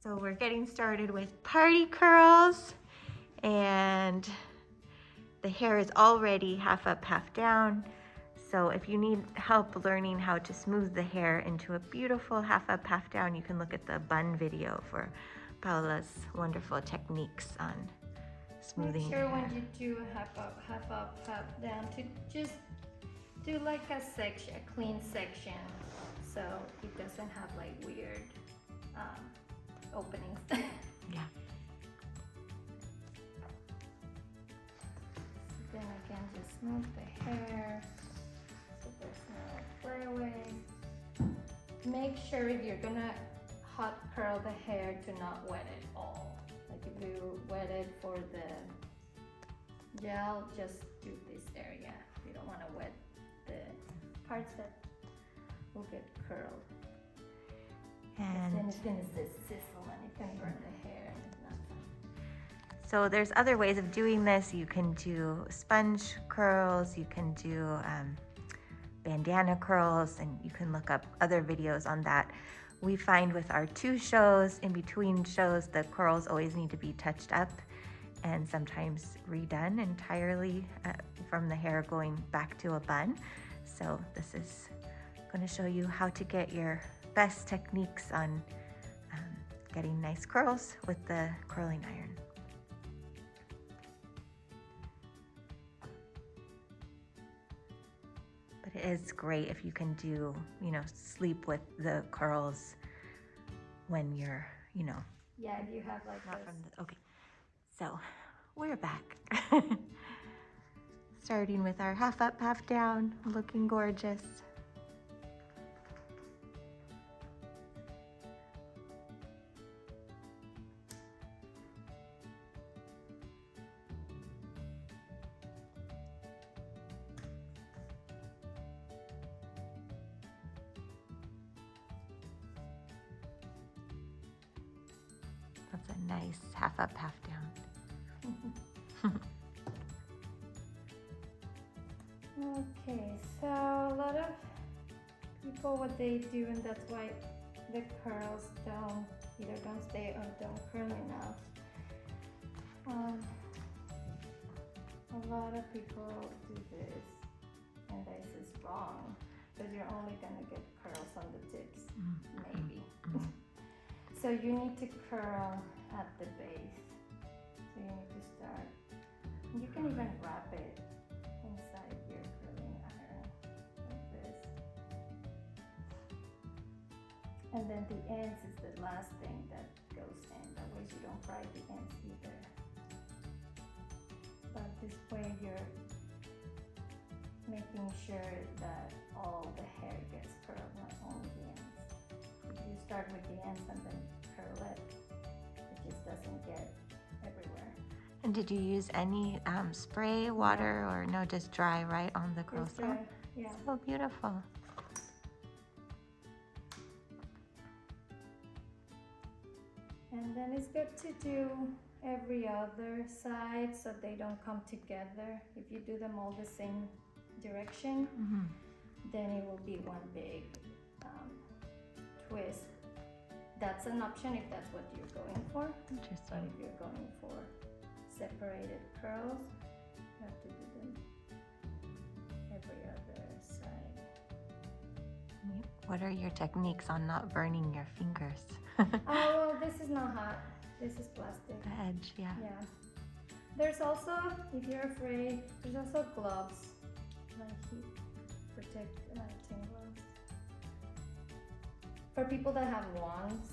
So we're getting started with party curls, and the hair is already half up, half down. So if you need help learning how to smooth the hair into a beautiful half up, half down, you can look at the bun video for Paola's wonderful techniques on smoothing Make sure the hair. when you do a half up, half down, to just do like a section, a clean section, so it doesn't have like weird openings. Yeah. Then again, just smooth the hair so there's no flyaways. Make sure if you're gonna hot curl the hair to not wet it all. Like if you wet it for the gel, just do this area. You don't want to wet the parts that will get curled. And then it's gonna sizzle and it can burn the hair and it's not fun. so there's other ways of doing this. You can do sponge curls, you can do bandana curls, and you can look up other videos on that. We find with our 2 shows, in between shows, the curls always need to be touched up and sometimes redone entirely from the hair going back to a bun. So this is going to show you how to get your best techniques on getting nice curls with the curling iron. But it is great if you can do, sleep with the curls when you're, Yeah, if you have like not this. from the, okay. So we're back. Starting with our half up, half down, looking gorgeous. That's a nice half up, half down. Okay, so a lot of people, what they do, and that's why the curls either don't stay or don't curl enough. A lot of people do this, and this is wrong, because you're only gonna get curls on the tips, maybe. So you need to curl at the base. So you need to start, you can even wrap it inside your curling iron like this. And then the ends is the last thing that goes in, that way you don't fry the ends either. But this way you're making sure that all the hair gets curled, not only the ends. If you start with the ends and then curl it, it just doesn't get everywhere. And did you use any spray, water, or no, just dry right on the curl Just, saw? yeah. So beautiful. And then it's good to do every other side so they don't come together. If you do them all the same direction, then it will be one big twist. That's an option if that's what you're going for. But Interesting. if you're going for separated curls, you have to do them every other side. What are your techniques on not burning your fingers? Oh, well, this is not hot. This is plastic. The edge, yeah. Yeah. There's also, if you're afraid, there's also gloves, like heat protect tin gloves. For people that have wands,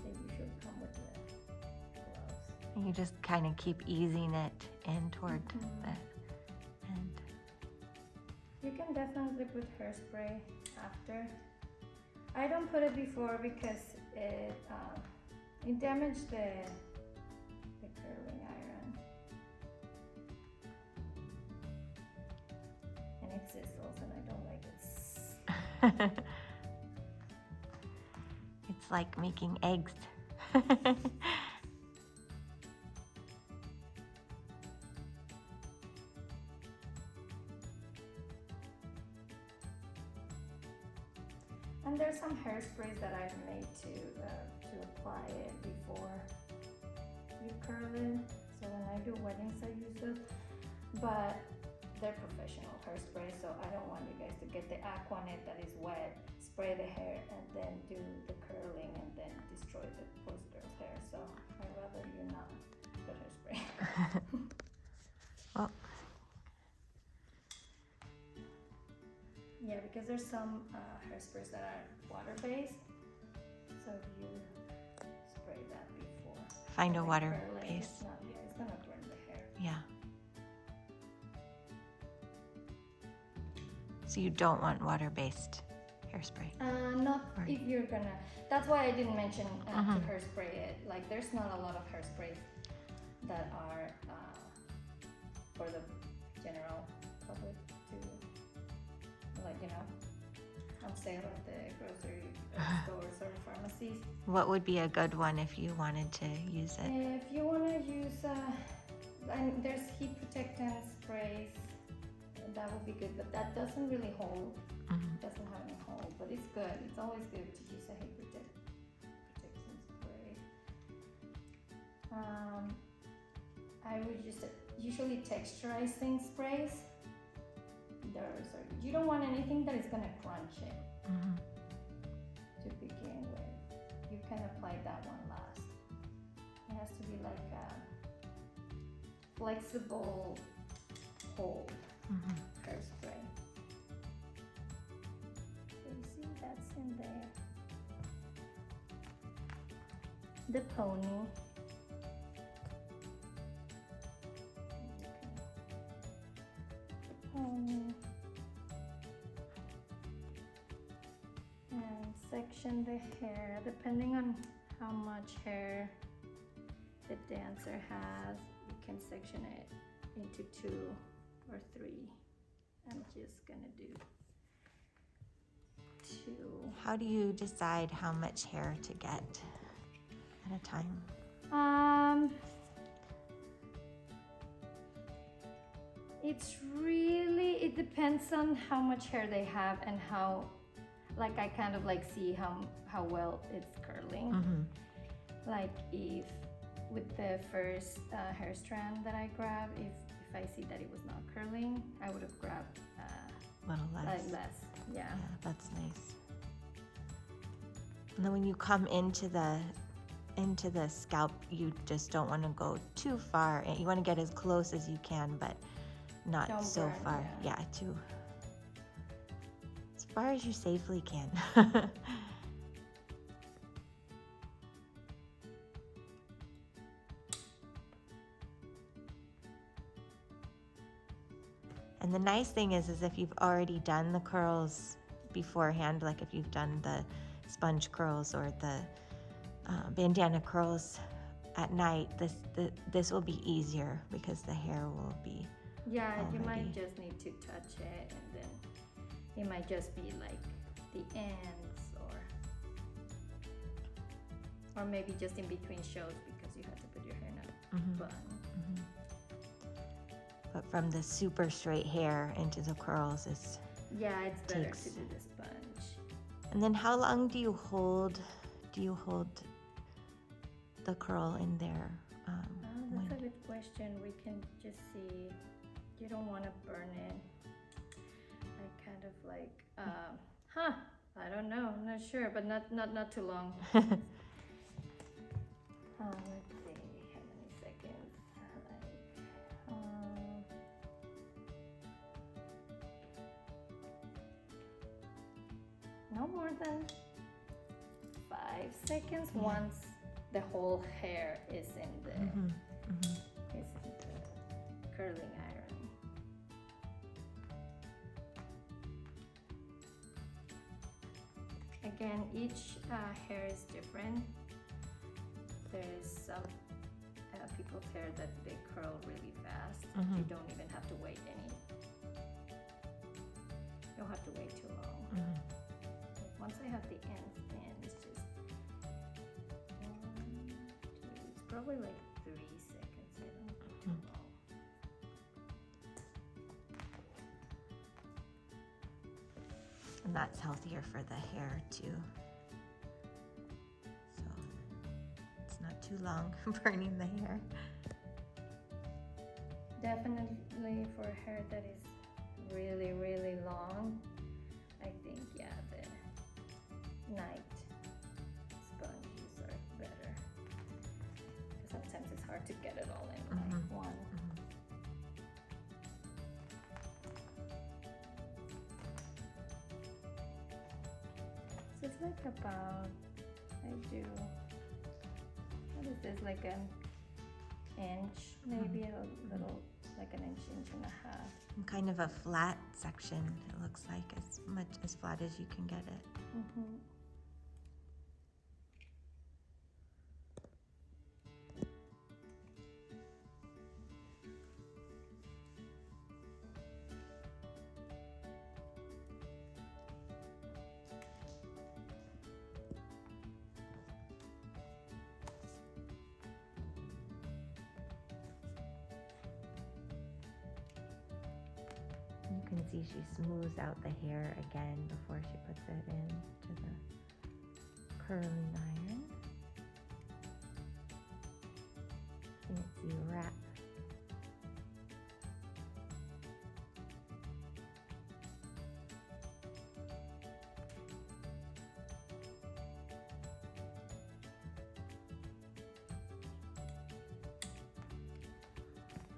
they usually come with the gloves. And you just kind of keep easing it in toward the end. You can definitely put hairspray after. I don't put it before because it damaged the curling iron. And it sizzles and I don't like it. It's like making eggs. And there's some hair hairsprays that I've made to apply it before you curl it. So when I do weddings, I use it. But they're professional hairspray, so I don't want you guys to get the Aquanet that is wet, spray the hair, and then do the curling and then destroy the post girl's hair. So I'd rather you not put hairspray. Well, yeah, because there's some hairsprays that are water-based. So if you spray that before, find a water curling, base. it's gonna burn the hair. Yeah. So you don't want water-based hairspray. Not Right. if you're gonna. That's why I didn't mention to Mhm. hairspray it. Like, there's not a lot of hairsprays that are for the general public to, like, on sale at the grocery stores or pharmacies. What would be a good one if you wanted to use it? If you want to use, and there's heat protectant sprays, that would be good, but that doesn't really hold. Mhm. Doesn't have any hold, but it's good. It's always good to use a heat protection spray. I would use usually texturizing sprays. Those are, you don't want anything that is gonna crunch it Mhm. to begin with. You can apply that one last. It has to be like a flexible hold Mhm. hairspray. So you see that's in there. The pony. The pony. And section the hair depending on how much hair the dancer has. You can section it into 2 or 3. I'm just gonna do 2. How do you decide how much hair to get at a time? It depends on how much hair they have and how, like, I kind of like see how well it's curling. Mhm. Like, if with the first hair strand that I grabbed, if I see that it was not curling, I would have grabbed A little less. less. Yeah. Yeah, that's nice. And then when you come into the scalp, you just don't want to go too far. You want to get as close as you can, but not Don't so burn, far. yeah. Yeah, too as far as you safely can. And the nice thing is if you've already done the curls beforehand, like if you've done the sponge curls or the bandana curls at night, this will be easier because the hair will be Yeah, you already. might just need to touch it, and then it might just be like the ends, or maybe just in between shows because you have to put your hair in a Mhm. bun. Mhm. But from the super straight hair into the curls is. Yeah, it's better Takes- to do the sponge. And then how long do you hold the curl in there? That's a good question. We can just see. You don't want to burn it. I kind of like, I don't know. I'm not sure, but not too long. Let's see, how many seconds? No more than 5 seconds. Yeah. Once the whole hair is in the Mhm. Mhm. curling iron. Again, each hair is different. There's some people's hair that they curl really fast. Mhm. You don't even have to wait any. You don't have to wait too long. Mhm. Once I have the ends in, it's just 1, 2. It's probably like 3 seconds. I don't go too long. And that's healthier for the hair too. too long, burning the hair. Definitely for hair that is really, really long, I think, yeah, the night sponges are better. Sometimes it's hard to get it all in like one. So it's like about, what is this, like an inch, maybe a little, like an inch, inch and a half. Kind of a flat section, it looks like, as flat as you can get it. You can see she smooths out the hair again before she puts it into the curling iron. Fancy wrap.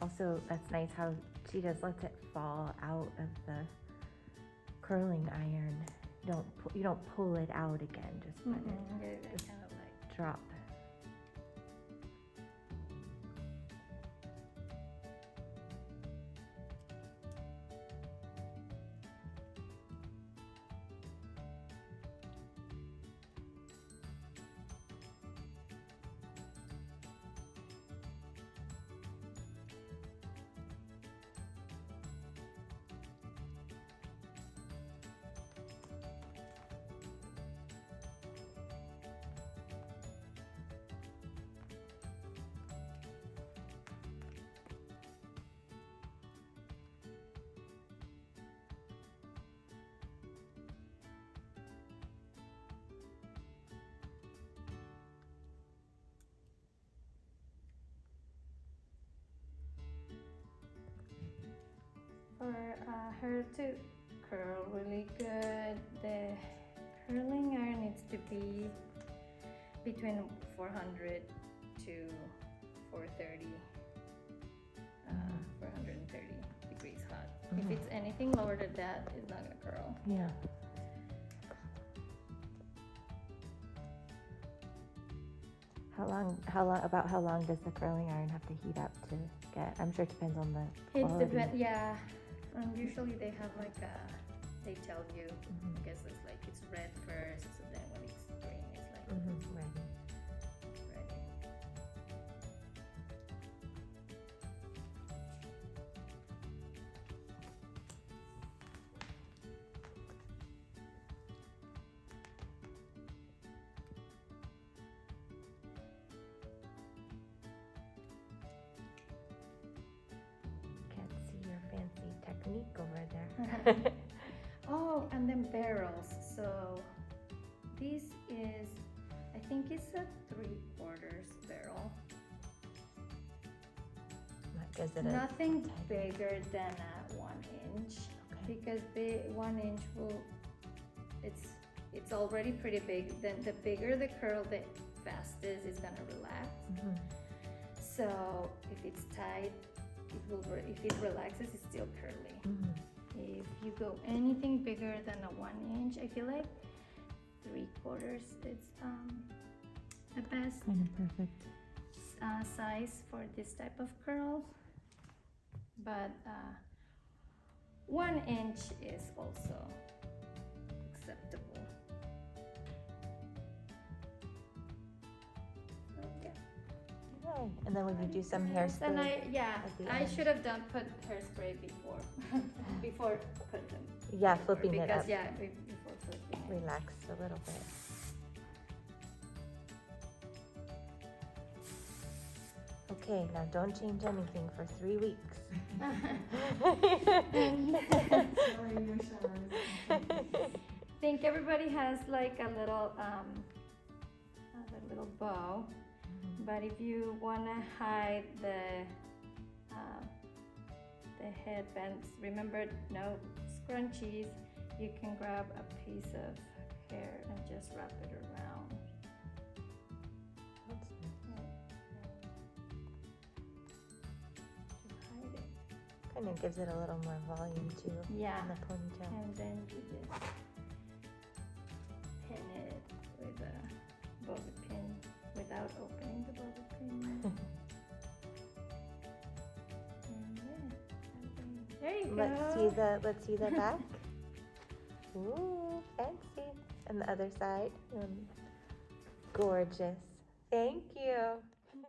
Also, that's nice how she just lets it fall out of the curling iron. You don't pull it out again, just let it just kind of like drop. for her to curl really good, the curling iron needs to be between 400 to 430, 430 degrees hot. If it's anything lower than that, it's not gonna curl. Yeah. How long does the curling iron have to heat up to get? I'm sure it depends on the It quality. depends, yeah. Usually they have like they tell you, I guess it's like it's red first, so then when it's green, it's like Ready. ready. Can't see your fancy technique over there. Oh, and then barrels. So this is, I think it's a 3/4 barrel. Is it Nothing type? bigger than a 1 inch, because the 1 inch will, it's already pretty big. Then the bigger the curl, the fastest it's gonna relax. So if it's tight, it will. If it relaxes, it's still curly. If you go anything bigger than a 1 inch, I feel like 3/4 is the best Kind of perfect. size for this type of curls. But 1 inch is also acceptable. So, yeah. Yay. And then when you do some hairspray, And I end. should have put hairspray before before put them. yeah, flipping it Because up, before flipping it. relax a little bit. Okay, now don't change anything for 3 weeks. I think everybody has like a little bow But if you want to hide the headbands, remember no scrunchies, you can grab a piece of hair and just wrap it around. That's To hide it. kind of gives it a little more volume too. Yeah. In the ponytail. And then you just pin it with a bobby pin without opening the bobby pin. And there you go. Let's see the back. Ooh, fancy. And the other side. Gorgeous. Thank you.